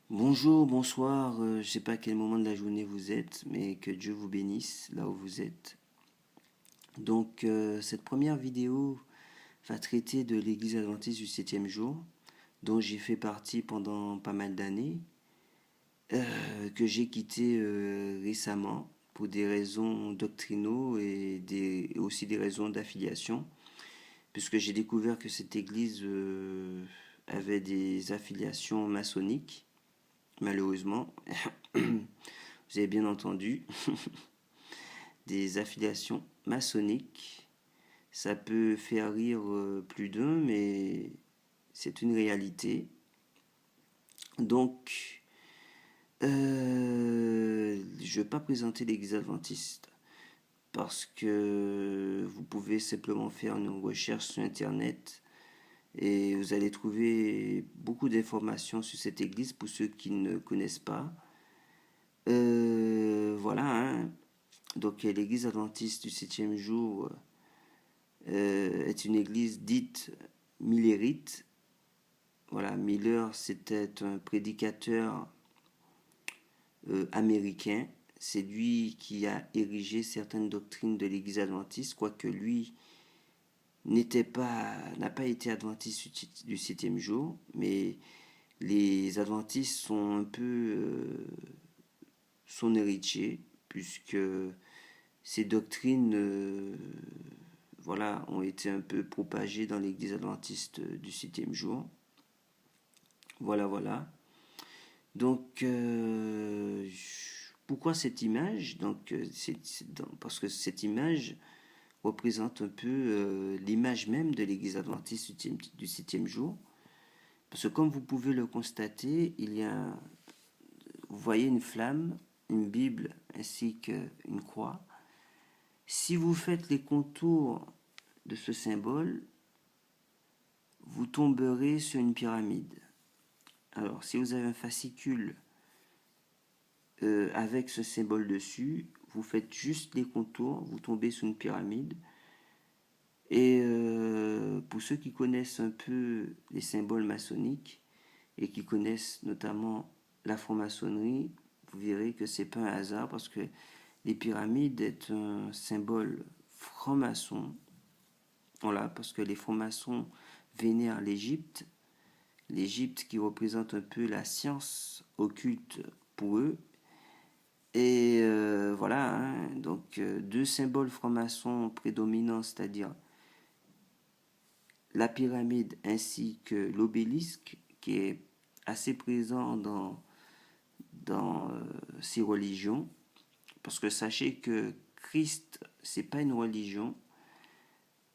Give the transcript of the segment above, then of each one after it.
Bonjour, bonsoir, je ne sais pas à quel moment de la journée vous êtes, mais que Dieu vous bénisse là où vous êtes. Cette première vidéo va traiter de l'Église adventiste du septième jour, dont j'ai fait partie pendant pas mal d'années, que j'ai quitté récemment pour des raisons doctrinaux et aussi des raisons d'affiliation, puisque j'ai découvert que cette Église avait des affiliations maçonniques, malheureusement. Vous avez bien entendu, des affiliations maçonniques. Ça peut faire rire plus d'un, mais c'est une réalité. Donc, je ne vais pas présenter l'Église adventiste parce que vous pouvez simplement faire une recherche sur Internet et vous allez trouver beaucoup d'informations sur cette Église pour ceux qui ne connaissent pas. Voilà, hein. Donc l'Église adventiste du septième jour est une église dite millérite. Voilà, Miller, c'était un prédicateur américain. C'est lui qui a érigé certaines doctrines de l'Église adventiste, quoique lui n'a pas été adventiste du septième jour, mais les adventistes sont un peu son héritier, puisque ces doctrines voilà, ont été un peu propagées dans l'église adventiste du septième jour. Voilà, voilà. Donc, pourquoi cette image? Parce que cette image représente un peu l'image même de l'église adventiste du septième jour. Parce que comme vous pouvez le constater, vous voyez une flamme, une Bible ainsi qu'une croix. Si vous faites les contours de ce symbole, vous tomberez sur une pyramide. Alors, si vous avez un fascicule avec ce symbole dessus, vous faites juste les contours, vous tombez sur une pyramide. Et pour ceux qui connaissent un peu les symboles maçonniques et qui connaissent notamment la franc-maçonnerie, vous verrez que c'est pas un hasard parce que les pyramides est un symbole franc-maçon. Voilà, parce que les francs-maçons vénèrent l'Égypte. L'Égypte qui représente un peu la science occulte pour eux. Et voilà, hein, donc deux symboles francs-maçons prédominants, c'est-à-dire la pyramide ainsi que l'obélisque, qui est assez présent dans ces religions. Parce que sachez que Christ, c'est pas une religion,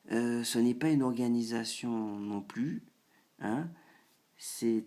ce n'est pas une organisation non plus, hein, c'est